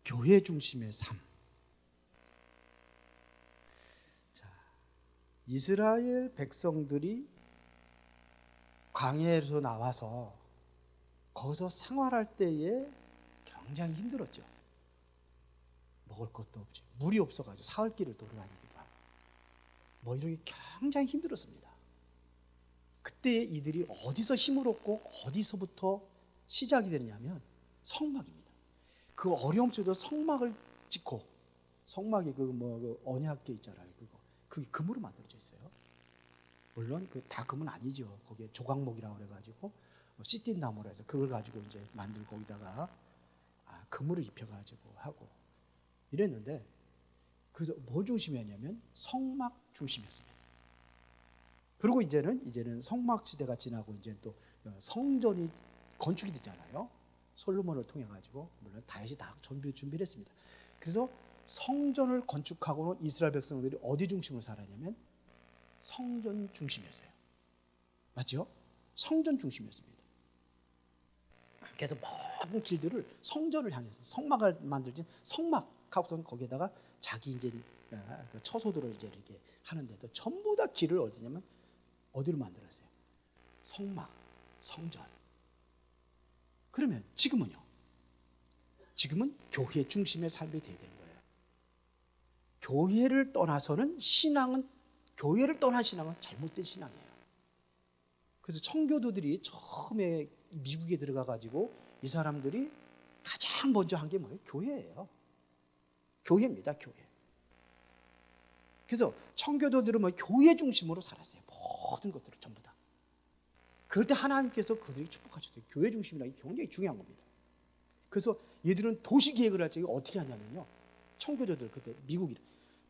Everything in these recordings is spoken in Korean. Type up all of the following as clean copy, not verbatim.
교회 중심의 삶. 자, 이스라엘 백성들이 광야에서 나와서 거기서 생활할 때에 굉장히 힘들었죠. 먹을 것도 없죠. 물이 없어가지고 사흘 길을 돌아다니기도 하고 뭐 이런 게 굉장히 힘들었습니다. 그때 이들이 어디서 힘을 얻고 어디서부터 시작이 되느냐면 성막입니다. 그 어려움 속에도 성막을 짓고, 성막이 그 언약궤 있잖아요. 그게 금으로 만들어져 있어요. 물론 그 다 금은 아니죠. 거기에 조각목이라고 그래가지고 시틴 나무라 해서 그걸 가지고 이제 만들고 거기다가 금으로 입혀가지고 하고 이랬는데, 그래서 뭐 중심이었냐면 성막 중심이었습니다. 그리고 이제는 성막 시대가 지나고 이제 또 성전이 건축이 됐잖아요. 솔로몬을 통해 가지고, 물론 다윗이 다 준비를 했습니다. 그래서 성전을 건축하고는 이스라엘 백성들이 어디 중심으로 살았냐면 성전 중심이었어요. 맞죠? 성전 중심이었습니다. 그래서 모든 길들을 성전을 향해서 성막을 만들진 성막하고선 거기에다가 자기 이제 처소들을 이제 이렇게 하는데도 전부 다 길을 어디냐면 어디로 만들었어요? 성막, 성전. 그러면 지금은요? 지금은 교회 중심의 삶이 되야 되는 거예요. 교회를 떠나서는 교회를 떠난 신앙은 잘못된 신앙이에요. 그래서 청교도들이 처음에 미국에 들어가 가지고 이 사람들이 가장 먼저 한 게 뭐예요? 교회예요. 교회입니다, 교회. 그래서 청교도들은 교회 중심으로 살았어요. 모든 것들을 전부 다. 그럴 때 하나님께서 그들이 축복하셨어요. 교회 중심이라는 게 굉장히 중요한 겁니다. 그래서 얘들은 도시 계획을 할 때 어떻게 하냐면요. 청교도들 그때 미국이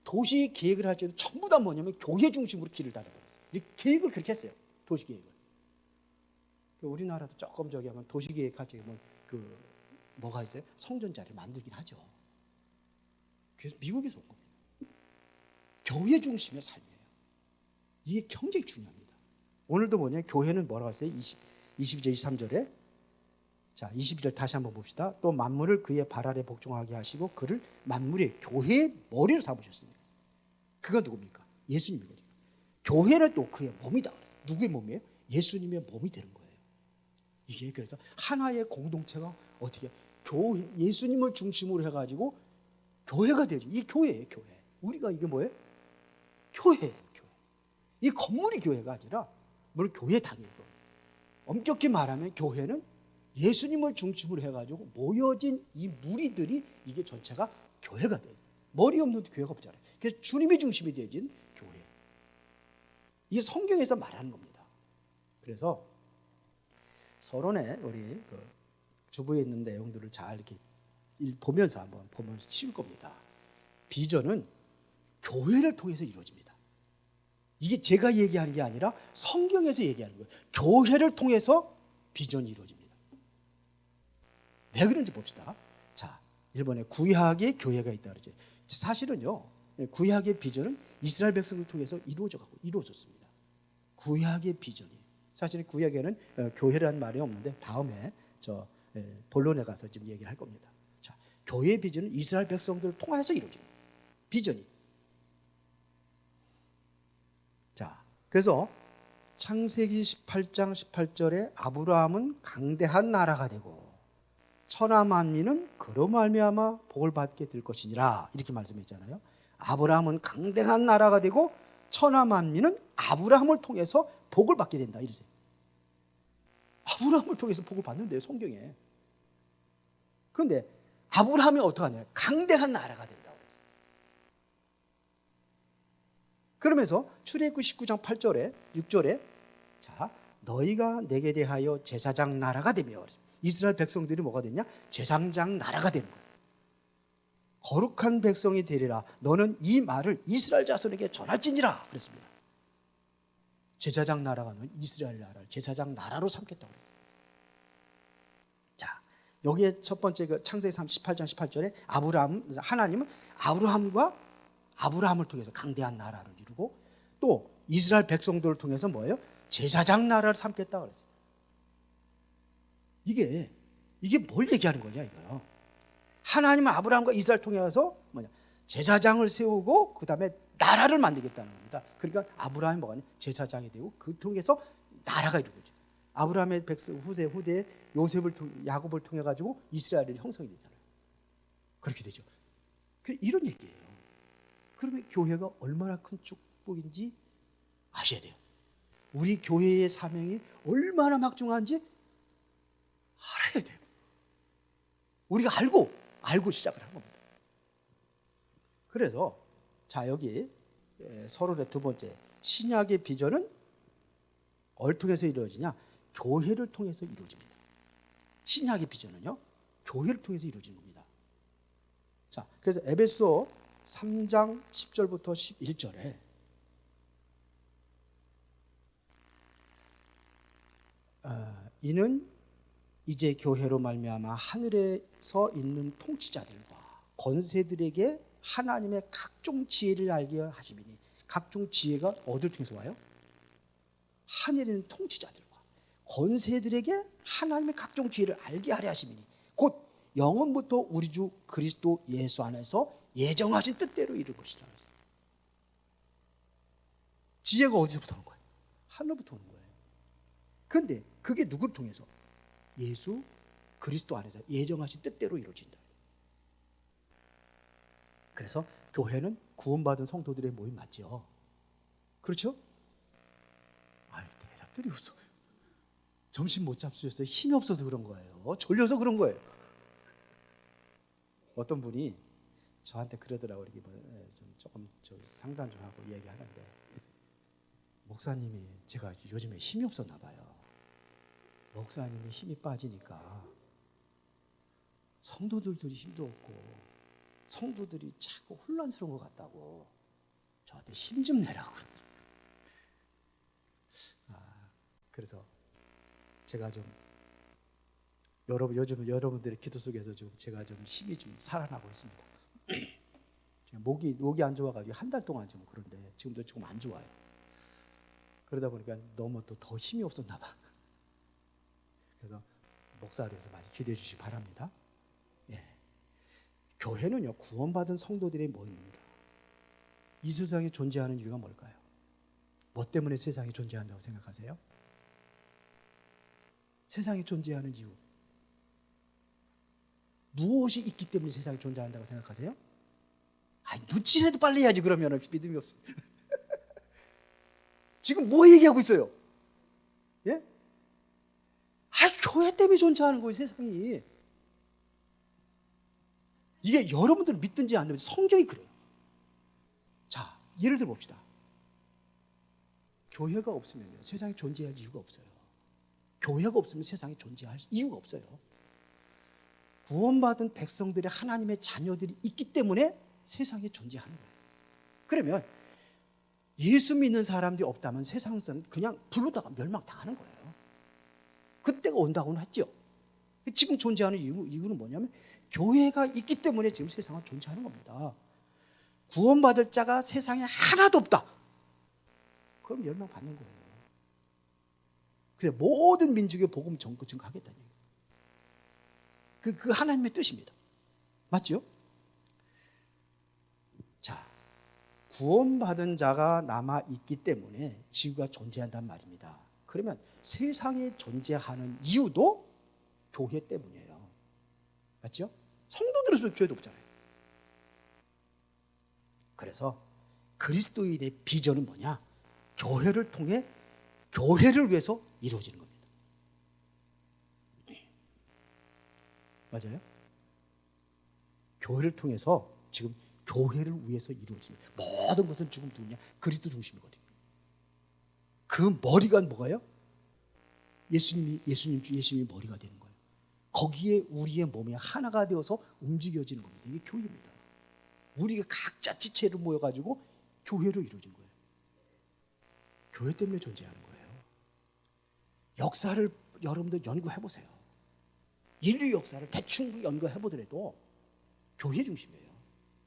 도시 계획을 할 때도 전부 다 뭐냐면 교회 중심으로 길을 다녀버렸어요. 계획을 그렇게 했어요. 도시 계획을. 우리나라도 조금 저기 하면 도시 계획할 때 뭐가 있어요? 성전 자리를 만들긴 하죠. 그래서 미국에서 온 겁니다. 교회 중심의 삶이에요. 이게 굉장히 중요합니다. 오늘도 뭐냐? 교회는 뭐라고 했어요? 22절, 23절에. 자, 22절 다시 한번 봅시다. 또 만물을 그의 발 아래 복종하게 하시고 그를 만물의 교회의 머리로 삼으셨습니다. 그가 누굽니까? 예수님이거든요. 교회는 또 그의 몸이다. 누구의 몸이에요? 예수님의 몸이 되는 거예요. 이게 그래서 하나의 공동체가 어떻게 예수님을 중심으로 해가지고 교회가 되죠. 이게 교회예요, 교회. 우리가 이게 뭐예요? 교회예요, 교회. 이 건물이 교회가 아니라 물론 교회 당이고, 엄격히 말하면 교회는 예수님을 중심으로 해가지고 모여진 이 무리들이 이게 전체가 교회가 돼요. 머리 없는 교회가 없잖아요. 그래서 주님이 중심이 되어진 교회. 이게 성경에서 말하는 겁니다. 그래서 서론에 우리 주부에 있는 내용들을 잘 이렇게 보면서 한번 보면 쉬울 겁니다. 비전은 교회를 통해서 이루어집니다. 이게 제가 얘기하는 게 아니라 성경에서 얘기하는 거예요. 교회를 통해서 비전이 이루어집니다. 왜 그런지 봅시다. 자, 일본에 구약의 교회가 있다 그러죠. 사실은요, 구약의 비전은 이스라엘 백성을 통해서 이루어졌습니다. 구약의 비전이. 사실 구약에는 교회라는 말이 없는데 다음에 본론에 가서 좀 얘기를 할 겁니다. 자, 교회의 비전은 이스라엘 백성들을 통해서 이루어지는 비전이. 자, 그래서 창세기 18장 18절에 아브라함은 강대한 나라가 되고 천하 만민은 그로 말미암아 복을 받게 될 것이니라, 이렇게 말씀했잖아요. 아브라함은 강대한 나라가 되고 천하 만민은 아브라함을 통해서 복을 받게 된다, 이러세요. 아브라함을 통해서 복을 받는데요, 성경에. 그런데 아브라함이 어떻게 하냐? 강대한 나라가 된다고 그랬어요. 그러면서 출애굽기 19장 8절에 6절에 자, 너희가 내게 대하여 제사장 나라가 되며, 이스라엘 백성들이 뭐가 됐냐? 제사장 나라가 되는 거예요. 거룩한 백성이 되리라. 너는 이 말을 이스라엘 자손에게 전할지니라 그랬습니다. 제사장 나라가 아니라 이스라엘 나라를 제사장 나라로 삼겠다고 그랬어요. 자, 여기에 첫 번째 창세기 18장 18절에 하나님은 아브라함을 통해서 강대한 나라를 이루고 또 이스라엘 백성들을 통해서 뭐예요? 제사장 나라를 삼겠다고 그랬어요. 이게 뭘 얘기하는 거냐 이거요. 하나님은 아브라함과 이삭을 통해서 뭐냐? 제사장을 세우고 그 다음에 나라를 만들겠다는 겁니다. 그러니까 아브라함이 뭐가 제사장이 되고 그 통해서 나라가 이루어져. 아브라함의 백성 후대 요셉을 야곱을 통해 가지고 이스라엘이 형성이 되잖아요. 그렇게 되죠. 이런 얘기예요. 그러면 교회가 얼마나 큰 축복인지 아셔야 돼요. 우리 교회의 사명이 얼마나 막중한지 알아야 돼요. 우리가 알고 시작을 한 겁니다. 그래서 자 여기 서론의 두 번째 신약의 비전은 뭘 통해서 이루어지냐? 교회를 통해서 이루어집니다. 신약의 비전은요, 교회를 통해서 이루어지는 겁니다. 자, 그래서 에베소 3장 10절부터 11절에 이는 이제 교회로 말미암아 하늘에서 있는 통치자들과 권세들에게 하나님의 각종 지혜를 알게 하심이니, 각종 지혜가 어디를 통해서 와요? 하늘에 있는 통치자들과 권세들에게 하나님의 각종 지혜를 알게 하려 하심이니, 곧 영원부터 우리 주 그리스도 예수 안에서 예정하신 뜻대로 이룰 것이라. 지혜가 어디서부터 오는 거예요? 하늘부터 오는 거예요. 그런데 그게 누구를 통해서? 예수 그리스도 안에서 예정하신 뜻대로 이루어진다. 그래서 교회는 구원받은 성도들의 모임 맞죠? 그렇죠? 아유, 대답들이 없어. 점심 못 잡수셨어요? 힘이 없어서 그런 거예요. 졸려서 그런 거예요. 어떤 분이 저한테 그러더라고요. 조금 상담 좀 하고 얘기하는데, 목사님이 제가 요즘에 힘이 없었나 봐요. 목사님이 힘이 빠지니까 성도들도 힘도 없고 성도들이 자꾸 혼란스러운 것 같다고 저한테 힘 좀 내라고 그러더라고요. 그래서 제가 좀 요즘 여러분들의 기도 속에서 좀 제가 좀 힘이 좀 살아나고 있습니다. 목이 안 좋아가지고 한 달 동안 좀 그런데 지금도 조금 안 좋아요. 그러다 보니까 너무 또 더 힘이 없었나 봐. 그래서 목사에 대해서 많이 기도해 주시기 바랍니다. 예. 교회는요, 구원받은 성도들의 모임입니다. 이 세상에 존재하는 이유가 뭘까요? 뭐 때문에 세상에 존재한다고 생각하세요? 세상에 존재하는 이유, 무엇이 있기 때문에 세상에 존재한다고 생각하세요? 누치라도 빨리 해야지. 그러면 믿음이 없습니다. 지금 뭐 얘기하고 있어요? 예? 교회 때문에 존재하는 거예요, 세상이. 이게 여러분들 믿든지 안 믿든지 성경이 그래요. 자, 예를 들어 봅시다. 교회가 없으면 세상에 존재할 이유가 없어요. 교회가 없으면 세상에 존재할 이유가 없어요. 구원받은 백성들의 하나님의 자녀들이 있기 때문에 세상에 존재하는 거예요. 그러면 예수 믿는 사람들이 없다면 세상에서는 그냥 불로다가 멸망당하는 거예요. 그때가 온다고는 했죠. 지금 존재하는 이유는 뭐냐면 교회가 있기 때문에 지금 세상은 존재하는 겁니다. 구원받을 자가 세상에 하나도 없다. 그럼 멸망받는 거예요. 그래서 모든 민족의 복음 증거하겠다는 얘기예요. 그 하나님의 뜻입니다. 맞죠? 자, 구원받은 자가 남아있기 때문에 지구가 존재한단 말입니다. 그러면 세상에 존재하는 이유도 교회 때문이에요. 맞죠? 성도들은 교회도 없잖아요. 그래서 그리스도인의 비전은 뭐냐? 교회를 통해 교회를 위해서 이루어지는 겁니다. 맞아요? 교회를 통해서 지금 교회를 위해서 이루어지는 모든 것은 지금 누구냐? 그리스도 중심이거든요. 그 머리가 뭐가요? 예수님이 머리가 되는 거예요. 거기에 우리의 몸이 하나가 되어서 움직여지는 겁니다. 이게 교회입니다. 우리가 각자 지체로 모여가지고 교회로 이루어진 거예요. 교회 때문에 존재하는 거예요. 역사를 여러분들 연구해보세요. 인류 역사를 대충 연구해보더라도 교회 중심이에요.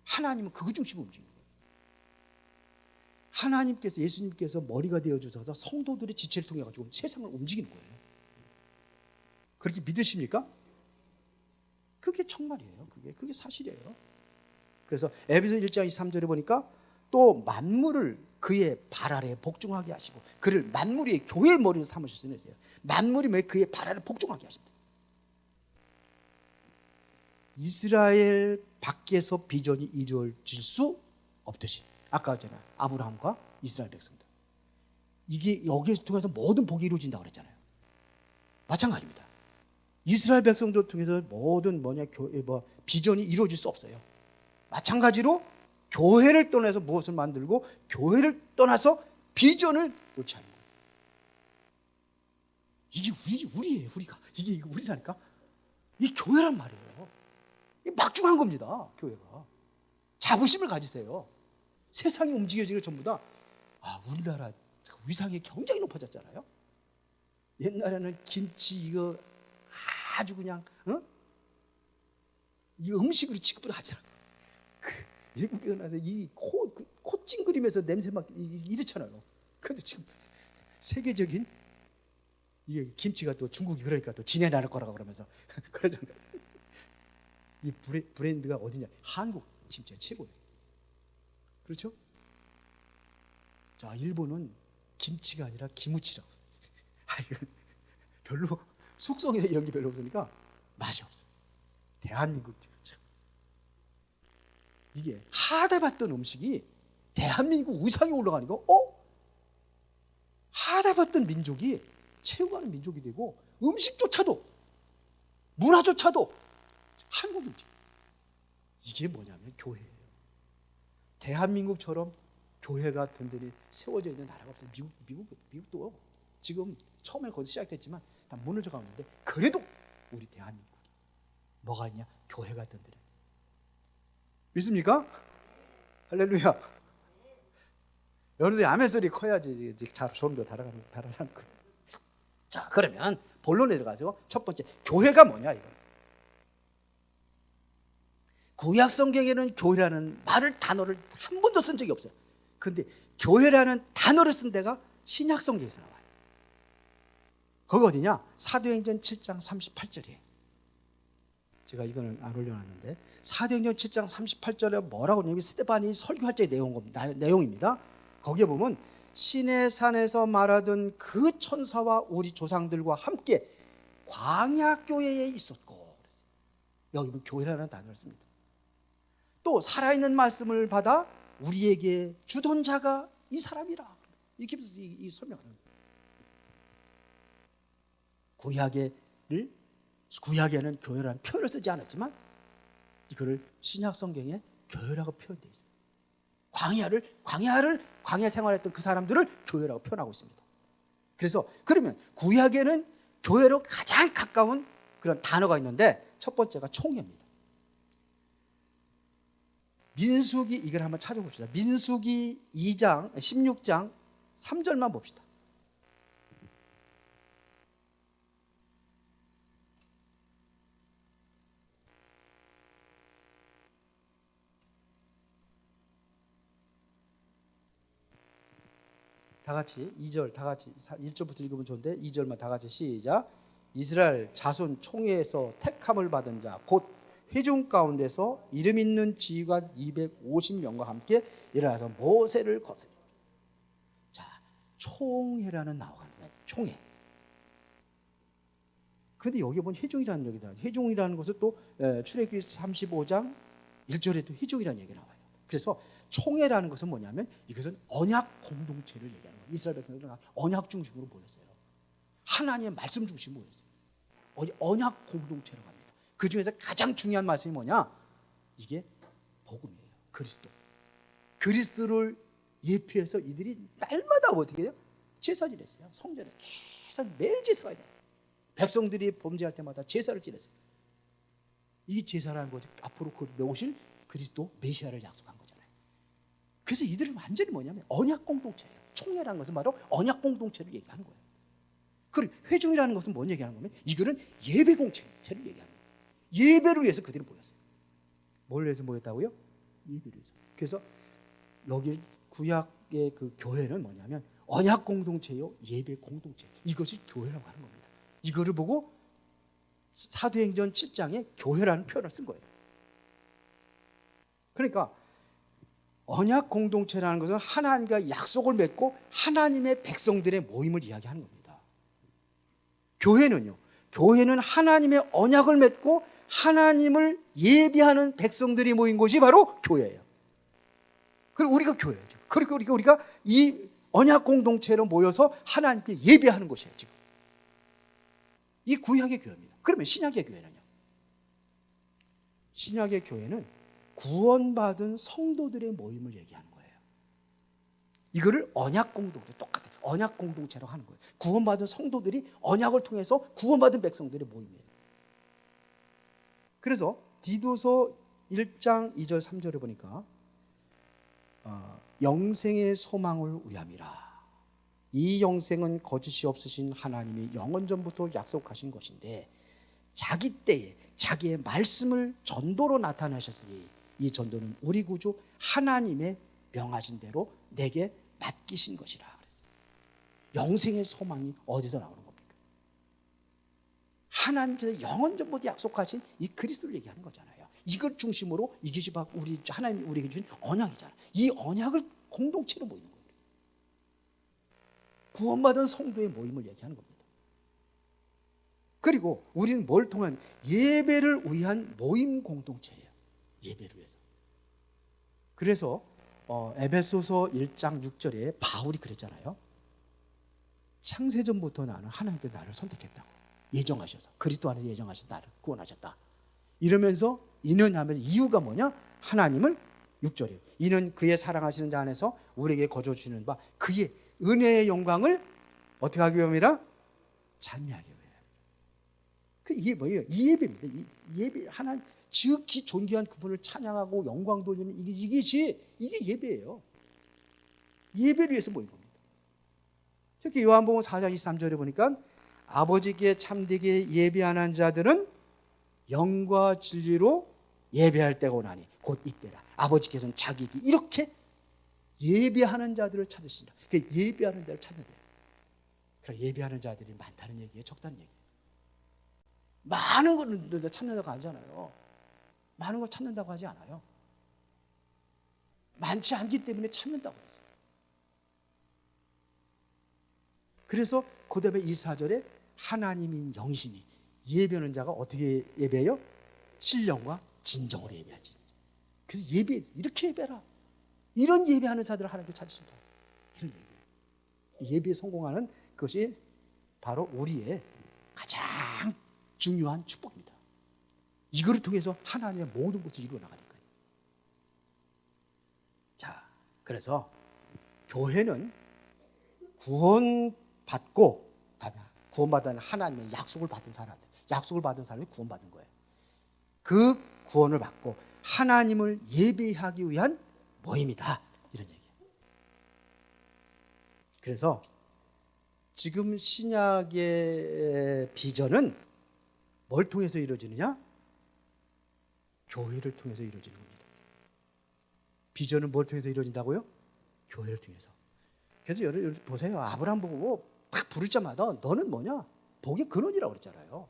하나님은 그거 중심으로 움직이는 거예요. 하나님께서, 예수님께서 머리가 되어주셔서 성도들의 지체를 통해 가지고 세상을 움직이는 거예요. 그렇게 믿으십니까? 그게 정말이에요. 그게 사실이에요. 그래서 에베소 1장 23절에 보니까 또 만물을 그의 발 아래에 복종하게 하시고, 그를 만물이 교회의 머리로 삼으셨어요. 만물이 왜 그의 발 아래에 복종하게 하신다. 이스라엘 밖에서 비전이 이루어질 수 없듯이, 아까 했잖아요. 아브라함과 이스라엘 백성들, 이게 여기에서 통해서 모든 복이 이루어진다고 그랬잖아요. 마찬가지입니다. 이스라엘 백성들 통해서 모든 비전이 이루어질 수 없어요. 마찬가지로 교회를 떠나서 무엇을 만들고 교회를 떠나서 비전을 놓지 않는 거예요. 이게 우리예요. 이게 우리라니까. 이게 교회란 말이에요. 이게 막중한 겁니다. 교회가. 자부심을 가지세요. 세상이 움직여지는 전부 다 우리나라 위상이 굉장히 높아졌잖아요. 옛날에는 김치 이거 아주 그냥 이 음식으로 취급을 하잖아. 외국에 나서 이 코 찡그리면서 냄새 막 이렇잖아요. 그런데 지금 세계적인 이게 김치가 또 중국이 그러니까 또 지네 나라 거라고 그러면서 그러잖아요. 이 브랜드가 어디냐? 한국 김치가 최고예요. 그렇죠? 자, 일본은 김치가 아니라 기무치라고. 이건 별로 숙성이나 이런 게 별로 없으니까 맛이 없어요. 대한민국 참. 이게 하다봤던 음식이 대한민국 위상이 올라가니까 하다봤던 민족이 최고하는 민족이 되고, 음식조차도 문화조차도 한국 음식. 이게 뭐냐면 교회예요. 대한민국처럼 교회가 든든히 세워져 있는 나라가 없어요. 미국도 지금 처음에 거기서 시작됐지만 다 무너져 가는데, 그래도 우리 대한민국이 뭐가 있냐? 교회가 든든해. 믿습니까? 할렐루야. 여러분들이 아멘 소리 커야지 좀 더 달아나는 거예요. 자, 그러면 본론에 들어가서 첫 번째, 교회가 뭐냐 이거. 구약 성경에는 교회라는 단어를 한 번도 쓴 적이 없어요. 근데 교회라는 단어를 쓴 데가 신약 성경에서 나와요. 거기 어디냐? 사도행전 7장 38절이에요. 제가 이거는 안 올려놨는데, 사도행전 7장 38절에 뭐라고 하냐면 스데반이 설교할 때의 내용입니다. 거기에 보면 신의 산에서 말하던 그 천사와 우리 조상들과 함께 광야 교회에 있었고, 그랬어요. 여기 보면 교회라는 단어를 씁니다. 또 살아있는 말씀을 받아 우리에게 주던 자가 이 사람이라, 이렇게 이 설명하는 거예요. 구약에는 교회라는 표현을 쓰지 않았지만 이거를 신약 성경에 교회라고 표현되어 있어요. 광야 생활했던 그 사람들을 교회라고 표현하고 있습니다. 그래서 그러면 구약에는 교회로 가장 가까운 그런 단어가 있는데, 첫 번째가 총회입니다. 민수기, 이걸 한번 찾아봅시다. 민수기 2장 16장 3절만 봅시다. 다 같이 2절 다 같이 1절부터 읽으면 좋은데 2절만 다 같이 시작. 이스라엘 자손 총회에서 택함을 받은 자 곧 회중 가운데서 이름 있는 지휘관 250명과 함께 일어나서 모세를 거스려. 자, 총회라는 나와갑니다. 총회. 근데 여기 보면 회중이라는 얘기다. 회중이라는 것은 또 출애굽기 35장 1절에도 회중이라는 얘기가 나와요. 그래서 총회라는 것은 뭐냐면 이것은 언약 공동체를 얘기하는 거예요. 이스라엘 백성들은 언약 중심으로 모였어요. 하나님의 말씀 중심으로 모였어요. 언약 공동체라고 합니다. 그 중에서 가장 중요한 말씀이 뭐냐? 이게 복음이에요. 그리스도를 예표해서 이들이 날마다 어떻게 해요? 제사 지냈어요. 성전에 계속 매일 제사가 돼요. 백성들이 범죄할 때마다 제사를 지냈어요. 이 제사라는 것이 앞으로 오실 그리스도 메시아를 약속한 거잖아요. 그래서 이들은 완전히 뭐냐면 언약 공동체예요. 총회라는 것은 바로 언약 공동체를 얘기하는 거예요. 그리고 회중이라는 것은 뭔 얘기하는 거면 이거는 예배 공동체를 얘기하는 거예요. 예배를 위해서 그들은 모였어요. 뭘 위해서 모였다고요? 예배를 위해서. 그래서 여기 구약의 그 교회는 뭐냐면 언약 공동체요, 예배 공동체. 이것이 교회라고 하는 겁니다. 이거를 보고 사도행전 7장에 교회라는 표현을 쓴 거예요. 그러니까 언약 공동체라는 것은 하나님과 약속을 맺고 하나님의 백성들의 모임을 이야기하는 겁니다. 교회는요, 교회는 하나님의 언약을 맺고 하나님을 예배하는 백성들이 모인 곳이 바로 교회예요. 그리고 우리가 교회예요. 그리고 우리가 이 언약 공동체로 모여서 하나님께 예배하는 곳이에요. 지금 이 구약의 교회입니다. 그러면 신약의 교회는요? 신약의 교회는 구원받은 성도들의 모임을 얘기하는 거예요. 이거를 언약 공동체, 똑같아요. 언약 공동체로 하는 거예요. 구원받은 성도들이 언약을 통해서 구원받은 백성들의 모임이에요. 그래서 디도서 1장 2절 3절에 보니까 영생의 소망을 위함이라. 이 영생은 거짓이 없으신 하나님이 영원전부터 약속하신 것인데 자기 때에 자기의 말씀을 전도로 나타내셨으니 이 전도는 우리 구주 하나님의 명하신 대로 내게 맡기신 것이라. 그랬어요. 영생의 소망이 어디서 나오는 겁니까? 하나님께서 영원전부터 약속하신 이 그리스도를 얘기하는 거잖아요. 이걸 중심으로 이것이 바로 우리 하나님이 우리에게 주신 언약이잖아요. 이 언약을 공동체로 모이는 거예요. 구원받은 성도의 모임을 얘기하는 겁니다. 그리고 우리는 뭘 통한 예배를 위한 모임 공동체예요. 예배를 위해서. 그래서 에베소서 1장 6절에 바울이 그랬잖아요. 창세전부터 나는 하나님께서 나를 선택했다고 예정하셔서 그리스도 안에서 예정하셔서 나를 구원하셨다. 이러면서 이는 하면 이유가 뭐냐? 하나님을 6절이에요. 이는 그의 사랑하시는 자 안에서 우리에게 거저 주시는 바 그의 은혜의 영광을 어떻게 하기 위함이라? 찬미하기 위함. 이게 뭐예요? 이 예배입니다. 이 예배 하나님 지극히 존귀한 그분을 찬양하고 영광 돌리는 이게 예배예요. 예배를 위해서 모인 겁니다. 특히 요한복음 4장 23절에 보니까 아버지께 참되게 예배하는 자들은 영과 진리로 예배할 때가 오나니 곧 이때라. 아버지께서는 자기에게 이렇게 예배하는 자들을 찾으시라. 예배하는 자를 찾아야 돼요. 그럼 예배하는 자들이 많다는 얘기예요? 적다는 얘기예요? 많은 걸 찾는다고 하잖아요. 많은 걸 찾는다고 하지 않아요. 많지 않기 때문에 찾는다고 했어요. 그래서 그 다음에 24절에 하나님인 영신이 예배하는 자가 어떻게 예배해요? 신령과 진정으로 예배하지. 그래서 이렇게 예배라. 이런 예배하는 자들을 하나님께 찾으신다. 이런 얘기예요. 예배에 성공하는 그것이 바로 우리의 가장 중요한 축복입니다. 이거를 통해서 하나님의 모든 것을 이루어 나가는 거예요. 자, 그래서 교회는 구원받고 구원받은 하나님의 약속을 받은 사람들, 약속을 받은 사람이 구원받은 거예요. 그 구원을 받고 하나님을 예배하기 위한 모임이다. 이런 얘기예요. 그래서 지금 신약의 비전은 뭘 통해서 이루어지느냐? 교회를 통해서 이루어지는 겁니다. 비전은 뭘 통해서 이루어진다고요? 교회를 통해서. 그래서 여러분 보세요. 아브라함 보고 딱 부를 때마다 너는 뭐냐? 복의 근원이라고 그랬잖아요.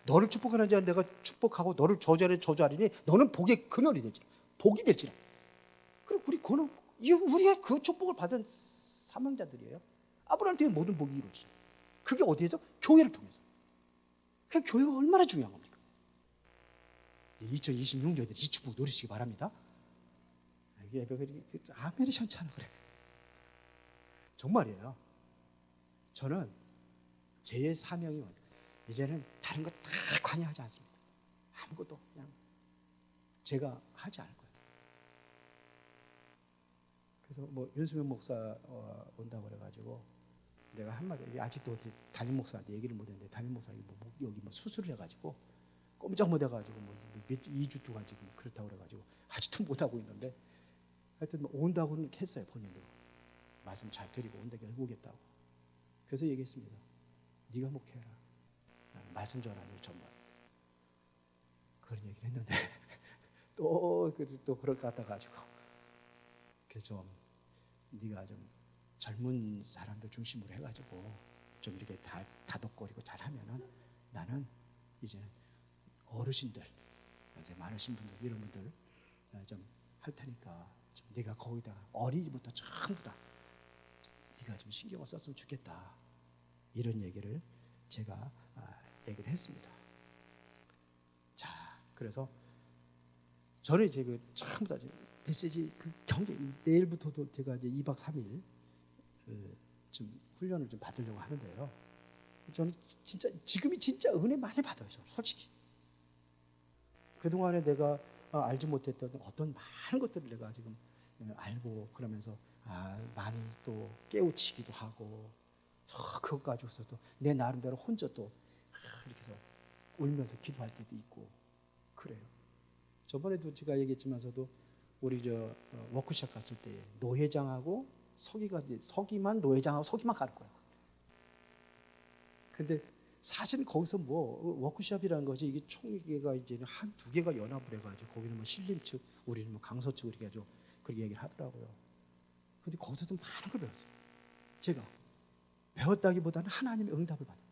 너를 축복하는 자는 내가 축복하고 너를 저주하는 저주하리니 너는 복의 근원이 되지라. 복이 되지라. 그리고 우리가 그 축복을 받은 사명자들이에요. 아브라함 때문에 모든 복이 이루어지죠. 그게 어디에서? 교회를 통해서. 그 교회가 얼마나 중요한 겁니까? 2026년에 이 축복 누리시기 바랍니다. 이게 아멘이 시원찮아 그래. 정말이에요. 저는 제 사명이 뭐냐? 이제는 다른 거 다 관여하지 않습니다. 아무것도 그냥 제가 하지 않을 거예요. 그래서 윤수명 목사 온다고 그래가지고 내가 한마디 아직도 담임 목사한테 얘기를 못했는데 담임 목사 여기 수술을 해가지고 꼼짝 못해가지고 2주 동안 지금 그렇다고 그래가지고 아직도 못하고 있는데 하여튼 온다고는 했어요. 본인도 말씀 잘 드리고 온다고 해보겠다고. 그래서 얘기했습니다. 네가 목회해라. 나는 말씀 전하는 전문. 그런 얘기를 했는데 또 그럴 것 같아가지고 그래서 좀 네가 좀 젊은 사람들 중심으로 해가지고 좀 이렇게 다독거리고 잘하면은 나는 이제는 어르신들, 연세 많으신 분들, 이런 분들 좀 할 테니까 좀 네가 거기다가 어린이부터 전부 다 네가 좀 신경을 썼으면 좋겠다. 이런 얘기를 제가 얘기를 했습니다. 자, 그래서 저는 이제 그 전부 다 메시지 그 경계 내일부터도 제가 이제 2박 3일 좀 훈련을 좀 받으려고 하는데요. 저는 진짜 지금이 진짜 은혜 많이 받아요. 저는 솔직히 그 동안에 내가 알지 못했던 어떤 많은 것들을 내가 지금 알고 그러면서 많이 또 깨우치기도 하고 그것 가지고서도 내 나름대로 혼자 또 이렇게 해서 울면서 기도할 때도 있고 그래요. 저번에도 제가 얘기했지만서도 우리 워크숍 갔을 때 노회장하고 서기만 노회장하고 서기만 가는 거예요. 근데 사실 거기서 뭐 워크숍이라는 것이 이게 총회가 이제는 한 두 개가 연합을 해가지고 거기는 뭐 신림 측, 우리는 뭐 강서 측 이렇게 해가지고 그렇게 얘기를 하더라고요. 근데 거기서도 많은 걸 배웠어요. 제가 배웠다기보다는 하나님의 응답을 받아요.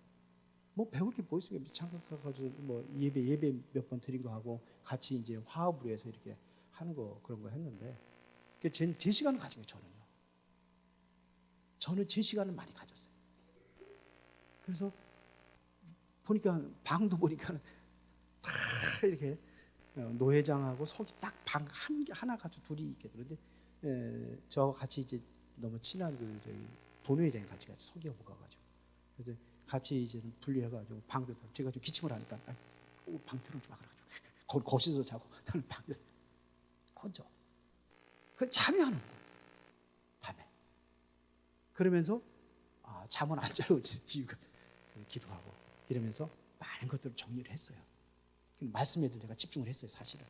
뭐 배울 게 뭐 있어요? 잠깐 가가지고 뭐 예배 몇 번 드리기도 하고 같이 이제 화합으로 해서 이렇게 하는 거 그런 거 했는데 제 시간을 가진 거예요. 저는 제 시간을 많이 가졌어요. 그래서 보니까 방도 보니까 다 이렇게 노회장하고 석이 딱 방 하나 가지고 둘이 있게 그런데 저 같이 이제 너무 친한 저희 본회장이 같이 가서 석이 오고 가가지고 그래서 같이 이제는 분리해가지고 방도 제가 좀 기침을 하니까 방 틀어주지 마 그래가지고 거실에서 자고 나는 방에 혼자 그 참여하는 거예요. 밤에 그러면서 잠은 안 자고 이유가 기도하고 이러면서 많은 것들을 정리를 했어요. 말씀에도 내가 집중을 했어요. 사실은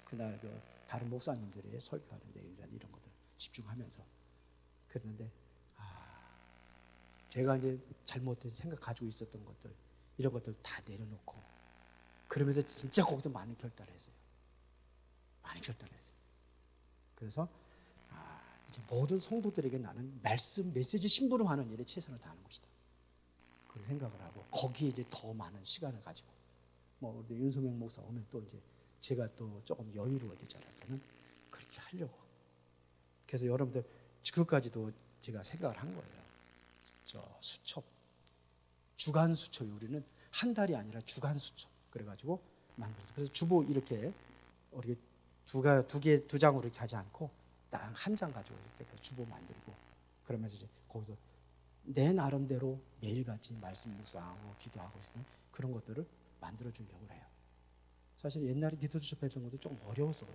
그날 다른 목사님들의 설교하는 내용이나 이런 것들 집중하면서 그랬는데 제가 이제 잘못된 생각 가지고 있었던 것들 이런 것들 다 내려놓고 그러면서 진짜 거기서 많은 결단을 했어요. 많은 결단을 했어요. 그래서 이제 모든 성도들에게 나는 말씀 메시지 심부름하는 일에 최선을 다하는 것이다. 그런 생각을 하고 거기에 이제 더 많은 시간을 가지고 뭐 우리 윤소명 목사 오면 또 이제 제가 또 조금 여유로워지잖아요. 그러면 그렇게 하려고. 그래서 여러분들 그것까지도 제가 생각을 한 거예요. 수첩 주간 수첩이 우리는 한 달이 아니라 주간 수첩 그래가지고 만들어서 그래서 주보 이렇게 우리 두 장으로 이렇게 하지 않고 딱 한 장 가지고 이렇게 주보 만들고 그러면서 이제 거기서 내 나름대로 매일같이 말씀 묵상하고 기도하고 있는 그런 것들을 만들어 주려고 해요. 사실 옛날에 기도 수첩 했던 것도 좀 어려웠어요.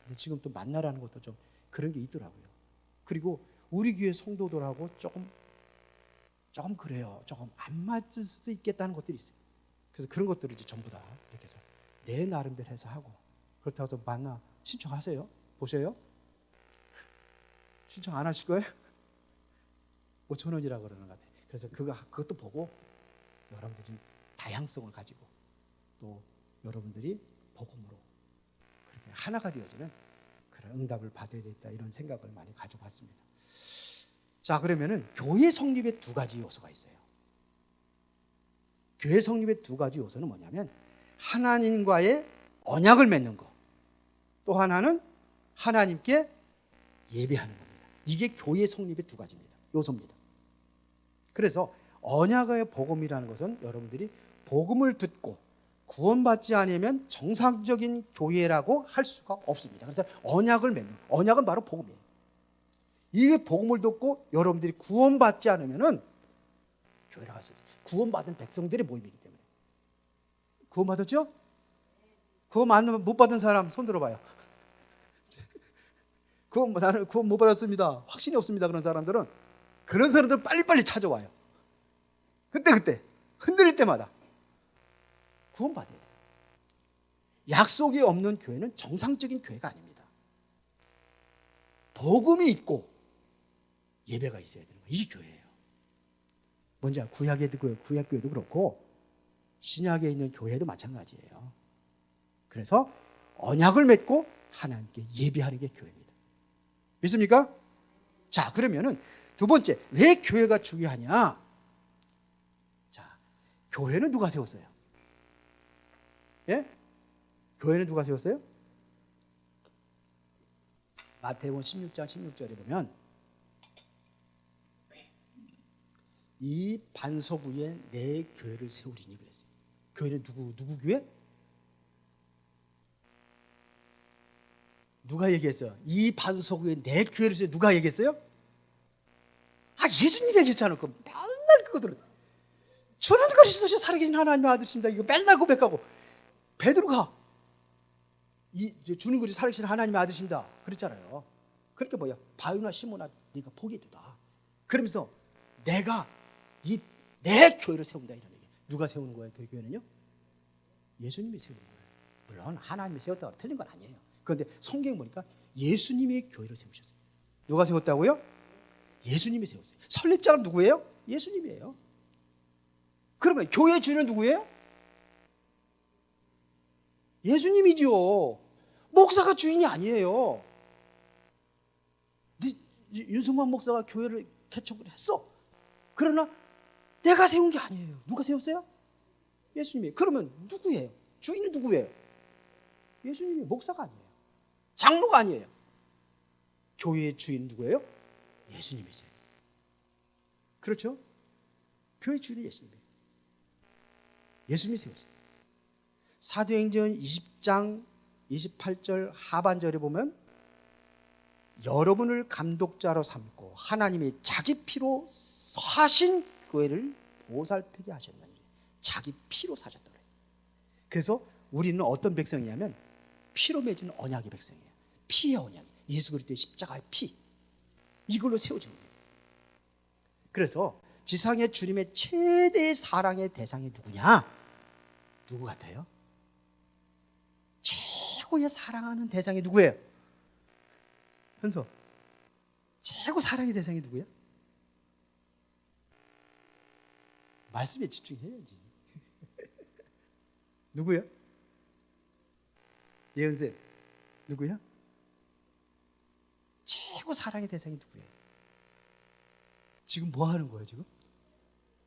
근데 지금 또 만나라는 것도 좀 그런 게 있더라고요. 그리고 우리 교회 성도들하고 조금 그래요. 조금 안 맞을 수도 있겠다는 것들이 있어요. 그래서 그런 것들을 이제 전부 다 이렇게 해서 내 나름대로 해서 하고 그렇다고 해서 만나 신청하세요. 보세요. 신청 안 하실 거예요? 5,000원이라고 그러는 것 같아요. 그래서 그것도 보고 여러분들이 다양성을 가지고 또 여러분들이 복음으로 그렇게 하나가 되어지는 그런 응답을 받아야 되겠다 이런 생각을 많이 가져봤습니다. 자, 그러면은 교회 성립의 두 가지 요소가 있어요. 교회 성립의 두 가지 요소는 뭐냐면 하나님과의 언약을 맺는 거, 또 하나는 하나님께 예배하는 겁니다. 이게 교회 성립의 두 가지입니다. 요소입니다. 그래서 언약의 복음이라는 것은 여러분들이 복음을 듣고 구원받지 않으면 정상적인 교회라고 할 수가 없습니다. 그래서 언약을 맺는 언약은 바로 복음이에요. 이게 복음을 듣고 여러분들이 구원받지 않으면은 교회라고 할 수 없어요. 구원받은 백성들의 모임이기 때문에. 구원받았죠? 구원 못 받은 사람 손 들어봐요. 나는 구원 못 받았습니다. 확신이 없습니다. 그런 사람들 빨리빨리 찾아와요. 그때 흔들릴 때마다 구원받아야 돼요. 약속이 없는 교회는 정상적인 교회가 아닙니다. 복음이 있고 예배가 있어야 되는 거예요. 이게 교회예요. 뭔지 구약교회도 그렇고 신약에 있는 교회도 마찬가지예요. 그래서 언약을 맺고 하나님께 예배하는 게 교회입니다. 믿습니까? 자, 그러면은 두 번째, 왜 교회가 중요하냐? 자, 교회는 누가 세웠어요? 예? 교회는 누가 세웠어요? 마태복음 16장 16절에 보면 이 반석 위에 내 교회를 세우리니 그랬어요. 교회는 누구 교회? 누가 얘기했어요? 이 반석 위에 내 교회를 세우 누가 얘기했어요? 예수님이 얘기했잖아요. 그 맨날 그거 들어. 주는 그리스도시요 살아계신 하나님의 아들이십니다. 이거 맨날 고백하고 베드로가 주는 그리스도 살아계신 하나님의 아들이십니다. 그랬잖아요. 그러니까 뭐야? 바요나 시모나 네가 포기해두다. 그러면서 내가 내 교회를 세운다 이런 얘기. 누가 세우는 거예요? 그 교회는요? 예수님이 세우는 거예요. 물론 하나님이 세웠다고 틀린 건 아니에요. 그런데 성경에 보니까 예수님이 교회를 세우셨어요. 누가 세웠다고요? 예수님이 세웠어요. 설립자는 누구예요? 예수님이에요. 그러면 교회 주인은 누구예요? 예수님이죠. 목사가 주인이 아니에요. 윤승만 목사가 교회를 개척을 했어. 그러나 내가 세운 게 아니에요. 누가 세웠어요? 예수님이. 그러면 누구예요? 주인은 누구예요? 예수님이. 목사가 아니에요. 장로가 아니에요. 교회의 주인은 누구예요? 예수님이세요. 그렇죠? 교회 주인은 예수님이에요. 예수님이 세웠어요. 사도행전 20장 28절 하반절에 보면 여러분을 감독자로 삼고 하나님이 자기 피로 사신 교회를 보살피게 하셨느니 자기 피로 사셨다고 그랬어요. 그래서 우리는 어떤 백성이냐면 피로 맺은 언약의 백성이에요. 피의 언약, 예수 그리스도의 십자가의 피, 이걸로 세워진 거예요. 그래서 지상의 주님의 최대의 사랑의 대상이 누구냐? 누구 같아요? 최고의 사랑하는 대상이 누구예요? 현서, 최고 사랑의 대상이 누구야? 말씀에 집중해야지. 누구야? 예은쌤, 누구야? 최고 사랑의 대상이 누구예요? 지금 뭐 하는 거예요, 지금?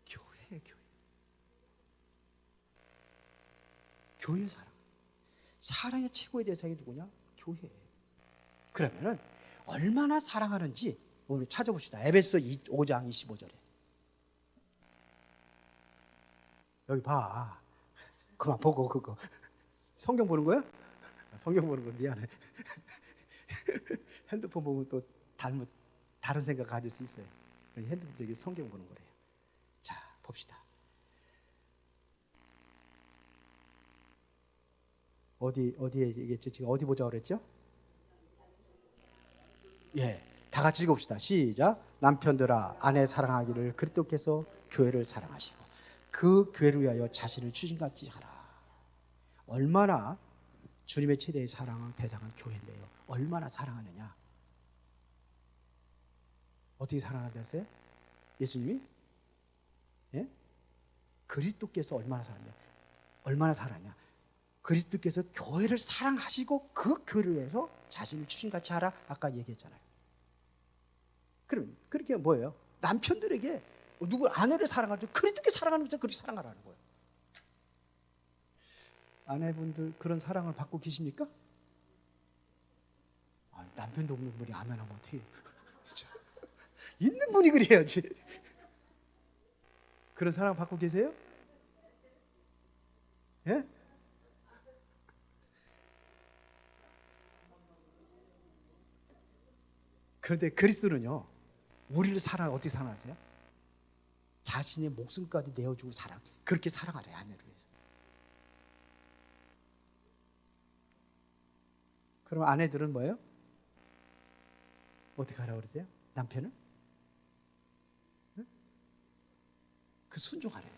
교회예요, 교회. 교회 사랑. 사랑의 최고의 대상이 누구냐? 교회예요. 그러면은 얼마나 사랑하는지 오늘 찾아봅시다. 에베소 5장 25절에. 여기 봐. 그만 보고 그거. 성경 보는 거야? 성경 보는 거 미안해. 핸드폰 보면 또 다른 생각 가질 수 있어요. 핸드폰 저기 성경 보는 거래요. 자, 봅시다. 어디에 얘기했죠? 지금 어디 보자고 그랬죠? 예, 다 같이 읽어봅시다. 시작. 남편들아 아내 사랑하기를 그리스도께서 교회를 사랑하시고 그 교회를 위하여 자신을 주신같이 하라. 얼마나 주님의 최대의 사랑은 대상은 교회인데요. 얼마나 사랑하느냐? 어떻게 사랑한다세요? 예수님이? 예? 그리스도께서 얼마나 사랑하냐? 얼마나 사랑하냐? 그리스도께서 교회를 사랑하시고 그 교회를 위해서 자신을 주신같이 하라. 아까 얘기했잖아요. 그럼 그렇게 뭐예요? 남편들에게 누구 아내를 사랑할 때 그리스도께 사랑하는 것처럼 그렇게 사랑하라는 거예요. 아내분들 그런 사랑을 받고 계십니까? 남편도 없는 분이 아멘하면 어떻게 해요? 있는 분이 그래야지. 그런 사랑 받고 계세요? 예? 그런데 그리스도는요, 우리를 어떻게 사랑하세요? 자신의 목숨까지 내어주고 그렇게 사랑하래요, 아내를 위해서. 그럼 아내들은 뭐예요? 어떻게 하라고 그러세요? 남편은? 응? 그 순종하래요.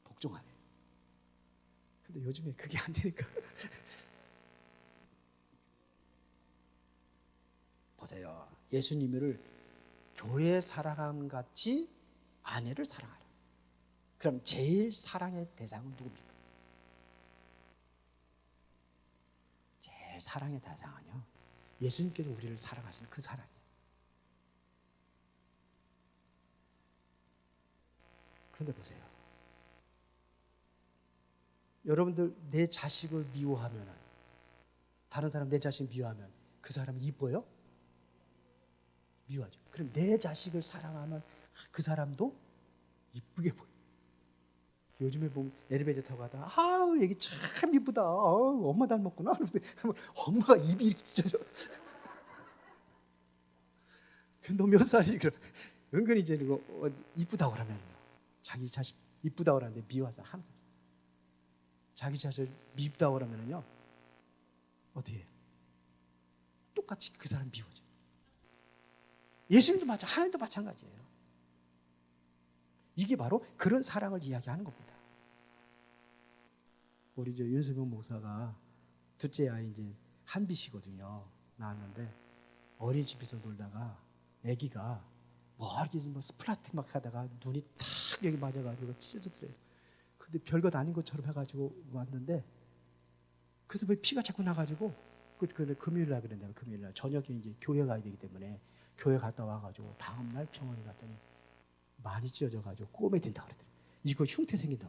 복종하래요. 근데 요즘에 그게 안 되니까. 보세요. 예수님을 교회 사랑함 같이 아내를 사랑하라. 그럼 제일 사랑의 대상은 누굽니까? 제일 사랑의 대상은요, 예수님께서 우리를 사랑하시는 그 사랑이에요. 그런데 보세요. 여러분들 내 자식을 미워하면, 다른 사람 내 자식 미워하면 그 사람이 이뻐요? 미워하죠. 그럼 내 자식을 사랑하면 그 사람도 이쁘게 보여. 요즘에 보면 엘리베이터 타고 가다가 아우 애기 참 이쁘다. 엄마 닮았구나. 엄마가 입이 이렇게 찢어져. 너 몇 살이지? 그럼 은근히 이제 이거 이쁘다고 그러면요. 자기 자식 이쁘다고 그러는데 미워서 하는 거죠. 자기 자식 미흡다고 그러면요. 어떻게 해요? 똑같이 그 사람 미워져. 예수님도 하나님도 마찬가지예요. 이게 바로 그런 사랑을 이야기하는 겁니다. 우리 윤수병 목사가 둘째 아이 이제 한빛이거든요. 낳았는데 어린이집에서 놀다가 아기가 이렇게 스플라스틱 막 하다가 눈이 탁 여기 맞아가지고 찢어졌더래요. 근데 별것 아닌 것처럼 해가지고 왔는데 그래서 왜 피가 자꾸 나가지고 금요일 날 그랬는데 금요일 날 저녁에 이제 교회 가야 되기 때문에 교회 갔다 와가지고 다음 날 병원에 갔더니 많이 찢어져가지고 꼬매 든다 그러더라고요. 이거 흉터 생긴다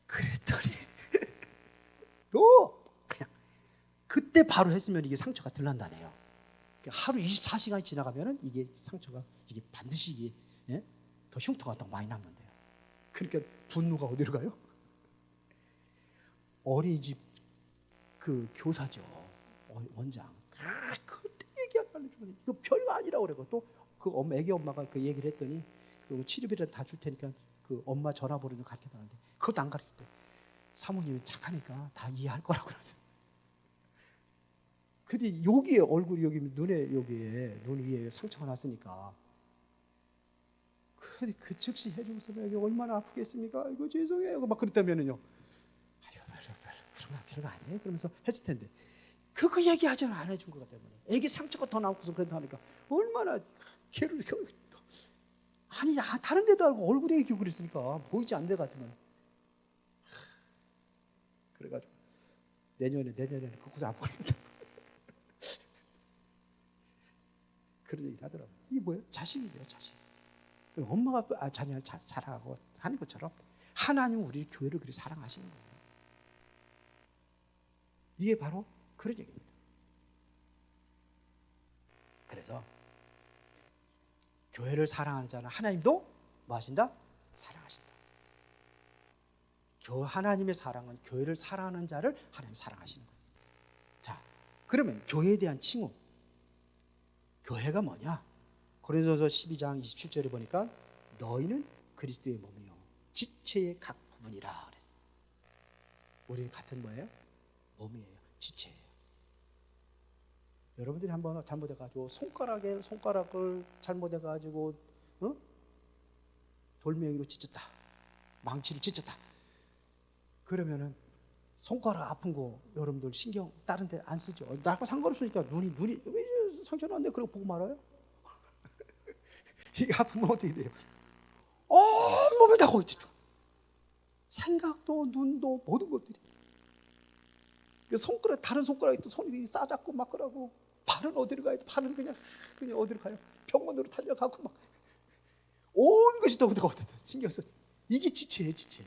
그랬더니 또 그냥 그때 바로 했으면 이게 상처가 덜 난다네요. 하루 24시간이 지나가면은 이게 상처가 이게 반드시 이게 더 흉터가 더 많이 남는데요. 그러니까 분노가 어디로 가요? 어린이집 그 교사죠. 원장. 그때 얘기 안 알려주면 이거 별거 아니라고 그러고 또 그 애기 엄마가 그 얘기를 했더니 그 치료비를 다 줄 테니까 그 엄마 전화번호 좀 가르쳐 달라는데 그것도 안 가르쳤대. 사모님이 착하니까 다 이해할 거라고 그러면서. 근데 여기에 얼굴 여기 눈에 여기에 눈 위에 상처가 났으니까 그 즉시 해주면서 여기 얼마나 아프겠습니까? 이거 죄송해요. 막 그랬다면은요. 아유 그런 거 별거 아니에요. 그러면서 했을 텐데 그거 얘기하지 안 해준 것 때문에 애기 상처가 더 남고서 그런다 하니까 얼마나 걔를 아니 다른 데도 알고 얼굴에 얘기하고 그랬으니까 보이지 않는 데 같으면 그래가지고 내년에 그곳에 안 보냅니다. 그런 얘기를 하더라고요. 이게 뭐예요? 자식이에요, 자식. 엄마가 자녀를 사랑하고 하는 것처럼 하나님은 우리 교회를 그렇게 사랑하시는 거예요. 이게 바로 그런 얘기입니다. 그래서 교회를 사랑하는 자는 하나님도 뭐 하신다? 사랑하신다. 하나님의 사랑은 교회를 사랑하는 자를 하나님 사랑하시는 거예요. 자, 그러면 교회에 대한 칭호. 교회가 뭐냐? 고린도서 12장 27절에 보니까 너희는 그리스도의 몸이요 지체의 각 부분이라 그랬어요. 우리는 같은 뭐예요? 몸이에요. 지체예요. 여러분들이 한번 잘못해가지고 손가락을 잘못해가지고 돌멩이로 찢었다. 망치를 찢었다. 그러면은 손가락 아픈 거 여러분들 신경 다른 데 안 쓰죠. 나하고 상관없으니까 눈이 왜 상처 났네 그러고 보고 말아요. 이게 아프면 어떻게 돼요? 온몸을 다 거기 집중. 생각도 눈도 모든 것들이. 다른 손가락이 또 손이 싸잡고 막 그러고 발은 어디로 가야 돼? 발은 그냥 어디로 가요? 병원으로 달려가고 막 온 것이 더 신경 써. 이게 지체예요, 지체.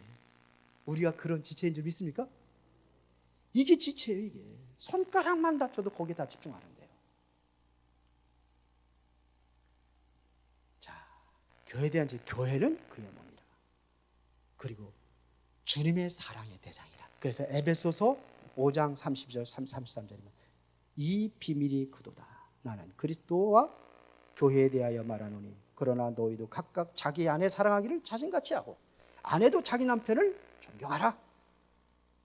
우리가 그런 지체인 줄 믿습니까? 이게 지체예요, 이게. 손가락만 다쳐도 거기에 다 집중하는데요. 자, 교회에 대한 교회는 그의 몸이라. 그리고 주님의 사랑의 대상이라. 그래서 에베소서 5장 30절 33절이면 이 비밀이 그도다. 나는 그리스도와 교회에 대하여 말하노니 그러나 너희도 각각 자기 아내 사랑하기를 자신같이 하고 아내도 자기 남편을 존경하라.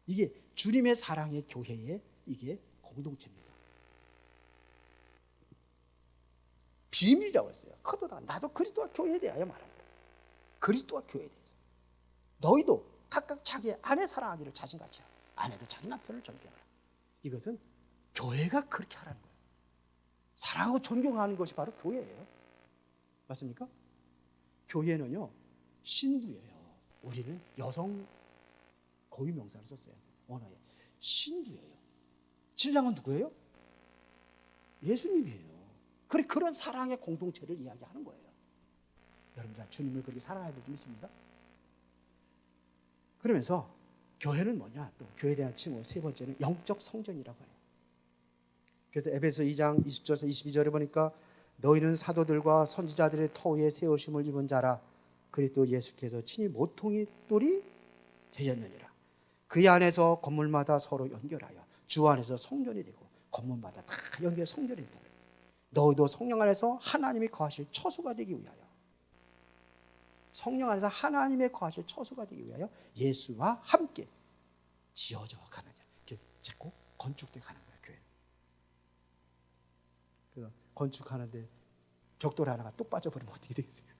이게 주님의 사랑의 교회의 이게 공동체입니다. 비밀이라고 했어요. 그도다. 나도 그리스도와 교회에 대하여 말한다. 그리스도와 교회에 대해서 너희도 각각 자기 아내 사랑하기를 자신같이 하고 아내도 자기 남편을 존경하라. 이것은 교회가 그렇게 하라는 거예요. 사랑하고 존경하는 것이 바로 교회예요. 맞습니까? 교회는요 신부예요. 우리는 여성 고유명사를 썼어요. 언어에 신부예요. 신랑은 누구예요? 예수님이에요. 그런 사랑의 공동체를 이야기하는 거예요. 여러분 다 주님을 그렇게 사랑해야 될 줄 믿습니다. 그러면서 교회는 뭐냐? 또 교회에 대한 칭호 세 번째는 영적 성전이라고 해요. 그래서 에베소 2장 20절에서 22절에 보니까 너희는 사도들과 선지자들의 터위에 세우심을 입은 자라. 그리스도 예수께서 친히 모퉁이 돌이 되셨느니라. 그의 안에서 건물마다 서로 연결하여 주 안에서 성전이 되고 건물마다 다 연결 성전이 된다. 너희도 성령 안에서 하나님이 거하실 처소가 되기 위하여, 성령 안에서 하나님의 거하실 처소가 되기 위하여 예수와 함께 지어져 가느냐. 이렇게 자꾸 건축돼 가는 거예요, 교회는. 그래서 건축하는데 벽돌 하나가 뚝 빠져버리면 어떻게 되겠어요?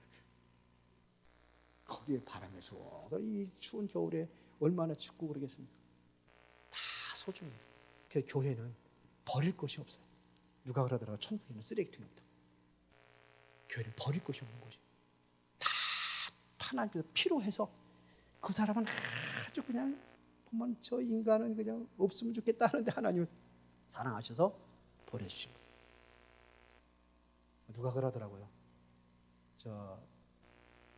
거기에 바람에 쏘서 이 추운 겨울에 얼마나 춥고 그러겠습니까? 다 소중해요. 그래서 교회는 버릴 것이 없어요. 누가 그러더라고, 천국에는 쓰레기통이 없다. 교회는 버릴 것이 없는 곳이에요. 다 하나님께서 필요해서 그 사람은 아주 그냥 보면 저 인간은 그냥 없으면 좋겠다 하는데 하나님은 사랑하셔서 보내주신 거예요. 누가 그러더라고요, 저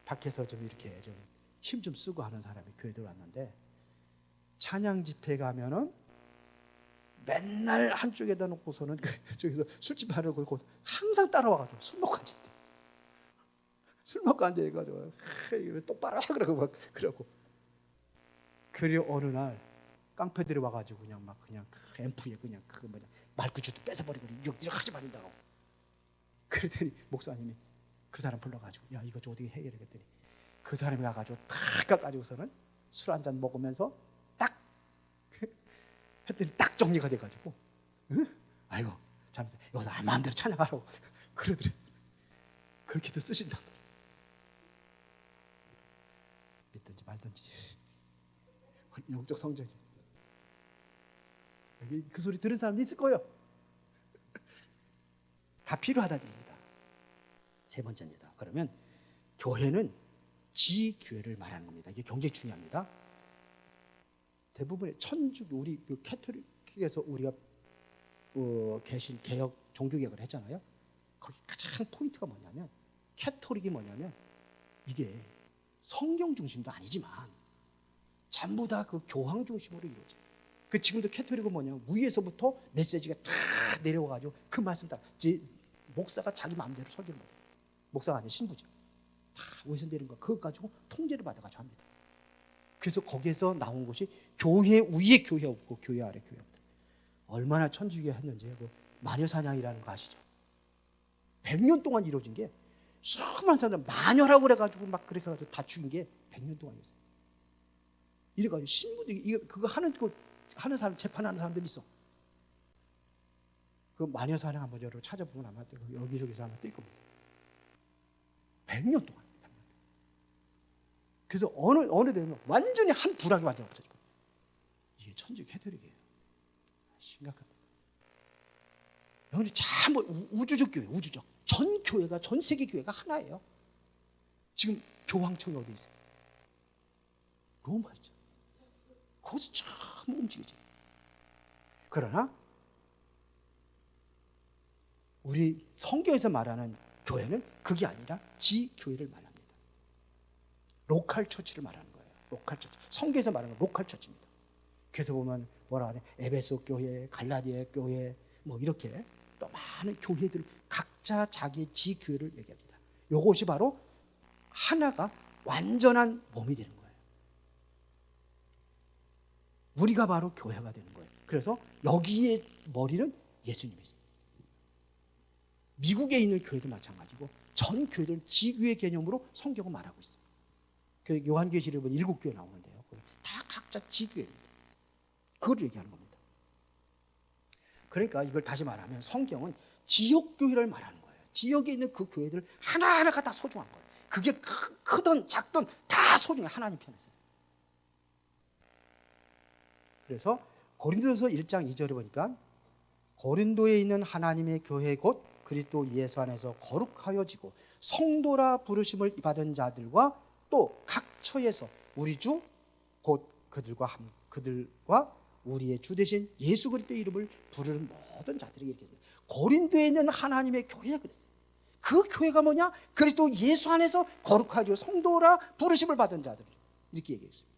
밖에서 좀 이렇게 좀 힘 좀 쓰고 하는 사람이 교회 들어왔는데 찬양 집회 가면은 맨날 한쪽에다 놓고서는 저기서 술집 하려고 그러고 항상 따라와가지고 술 먹고 앉았대. 술 먹고 앉아가지고 똑바로 해 그러고 막 그러고. 그리고 어느 날 깡패들이 와가지고 그냥 막 그냥 앰프에 그냥 그 뭐냐 말구주도 뺏어버리고 이거 하지 말린다고. 그랬더니 목사님이 그 사람 불러가지고 야 이거 좀 어떻게 해결해 그랬더니 그 사람이 가가지고 딱 가가지고서는 술 한잔 먹으면서 딱 했더니 딱 정리가 돼가지고 응? 아이고 잘못했어 여기서 마음대로 찬양하라고 그러더래. 그렇게도 쓰신다. 믿든지 말든지 영적 성전이 여기 그 소리 들은 사람도 있을 거예요. 다 필요하다는 얘기입니다. 세 번째입니다. 그러면 교회는 지교회를 말하는 겁니다. 이게 굉장히 중요합니다. 대부분의 천주교, 우리 그 캐토릭에서 우리가 개신 개혁 종교개혁을 했잖아요. 거기 가장 포인트가 뭐냐면 캐토릭이 뭐냐면 이게 성경 중심도 아니지만 전부 다 그 교황 중심으로 이루어져요. 그 지금도 캐토릭은 뭐냐면 위에서부터 메시지가 다 내려와가지고 그 말씀 따라 목사가 자기 마음대로 설교를 못해요. 목사가 아니라 신부죠. 다 위에서 내린 거 그것 가지고 통제를 받아가지고 합니다. 그래서 거기에서 나온 것이 교회 위에 교회 없고 교회 아래 교회 없다. 얼마나 천주교 했는지 그 마녀사냥이라는 거 아시죠? 100년 동안 이루어진 게 수많은 사람들 마녀라고 그래가지고 막 그렇게 해가지고 다 죽인 게 100년 동안이었어요. 이래가지고 신부들이 그거 하는 사람 재판하는 사람들이 있어. 그 마녀사냥 한번 여러분 찾아보면 아마 여기저기서 아마 뜰 겁니다. 100년 동안. 그래서 어느 되면 완전히 한 부락이 완전 없어지고. 이게 천주교 캐토릭이에요. 심각합니다. 여기 참 우주적 교회, 우주적. 전 교회가 전 세계 교회가 하나예요. 지금 교황청이 어디 있어요? 로마 있죠. 거기서 참 움직이죠. 그러나 우리 성경에서 말하는 교회는 그게 아니라 지교회를 말합니다. 로컬 처치를 말하는 거예요. 로컬 처치. 성경에서 말하는 건 로컬 처치입니다. 그래서 보면 뭐라 하냐? 에베소 교회, 갈라디아 교회, 뭐 이렇게 또 많은 교회들 각자 자기의 지교회를 얘기합니다. 이것이 바로 하나가 완전한 몸이 되는 거예요. 우리가 바로 교회가 되는 거예요. 그래서 여기에 머리는 예수님이세요. 미국에 있는 교회도 마찬가지고 전 교회들은 지교회 개념으로 성경을 말하고 있어요. 그 요한계시록에 보면 7교회 나오는데요. 다 각자 지교회입니다. 그걸 얘기하는 겁니다. 그러니까 이걸 다시 말하면 성경은 지역교회를 말하는 거예요. 지역에 있는 그 교회들 하나하나가 다 소중한 거예요. 그게 크든 작든 다 소중해. 하나님 편에서. 그래서 고린도전서 1장 2절에 보니까 고린도에 있는 하나님의 교회 곧 그리스도 예수 안에서 거룩하여지고 성도라 부르심을 받은 자들과 또 각 처에서 우리 주 곧 그들과 우리의 주 되신 예수 그리스도의 이름을 부르는 모든 자들에게 이렇게 고린도에 있는 하나님의 교회가 그랬어요. 그 교회가 뭐냐? 그리스도 예수 안에서 거룩하여 성도라 부르심을 받은 자들 이렇게 얘기했습니다.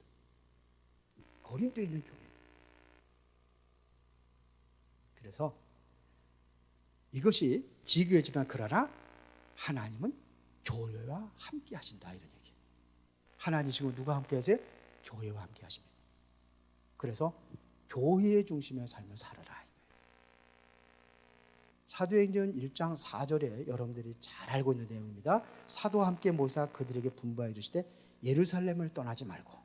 고린도에 있는 교회. 그래서 이것이 지교회지만 그러나 하나님은 교회와 함께 하신다 이런 얘기. 하나님 지금 누가 함께 하세요? 교회와 함께 하십니다. 그래서 교회의 중심의 삶을 살아라. 사도행전 1장 4절에 여러분들이 잘 알고 있는 내용입니다. 사도와 함께 모사 그들에게 분부하여 이르시되 예루살렘을 떠나지 말고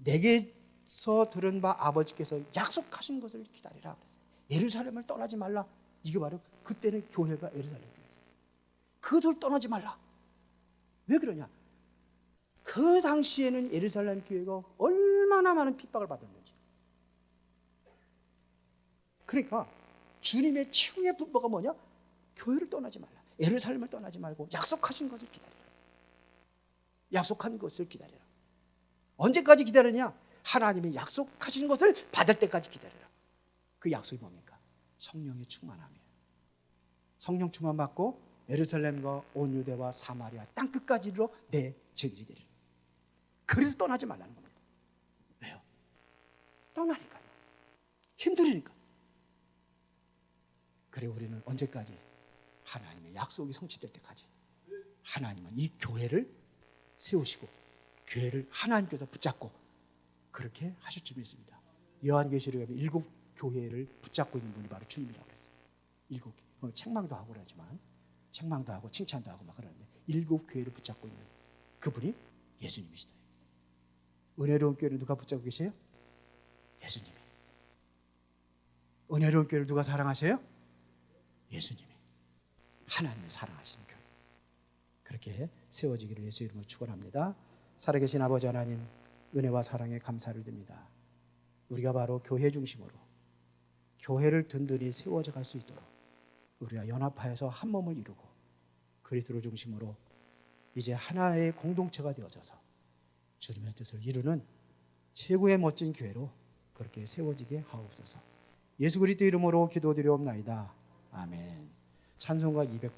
내게서 들은 바 아버지께서 약속하신 것을 기다리라 그랬어요. 예루살렘을 떠나지 말라. 이게 바로 그때는 교회가 예루살렘 교회였어요. 그들 떠나지 말라. 왜 그러냐? 그 당시에는 예루살렘 교회가 얼마나 많은 핍박을 받았는지. 그러니까 주님의 최후의 분부가 뭐냐? 교회를 떠나지 말라. 예루살렘을 떠나지 말고 약속하신 것을 기다리라. 약속한 것을 기다리라. 언제까지 기다리냐? 하나님이 약속하신 것을 받을 때까지 기다리라. 그 약속이 뭡니까? 성령의 충만함이에요. 성령 충만 받고 예루살렘과 온 유대와 사마리아 땅 끝까지 이르러 내 증인이 되리라. 그래서 떠나지 말라는 겁니다. 왜요? 떠나니까요. 힘들으니까. 그래 우리는 언제까지? 하나님의 약속이 성취될 때까지 하나님은 이 교회를 세우시고 교회를 하나님께서 붙잡고 그렇게 하실 줄 믿습니다. 요한계시록에 7 교회를 붙잡고 있는 분이 바로 주님이라고 그랬어요. 7개. 책망도 하고 그러지만 책망도 하고 칭찬도 하고 막 그러는데 7 교회를 붙잡고 있는 그분이 예수님이시다. 은혜로운 교회를 누가 붙잡고 계세요? 예수님이. 은혜로운 교회를 누가 사랑하세요? 예수님이. 하나님을 사랑하시는 교회. 그렇게 세워지기를 예수 이름으로 축원합니다. 살아계신 아버지 하나님, 은혜와 사랑에 감사를 드립니다. 우리가 바로 교회 중심으로 교회를 든든히 세워져 갈 수 있도록 우리가 연합하여서 한 몸을 이루고 그리스도를 중심으로 이제 하나의 공동체가 되어져서 주님의 뜻을 이루는 최고의 멋진 교회로 그렇게 세워지게 하옵소서. 예수 그리스도 이름으로 기도드리옵나이다. 아멘. 찬송가 208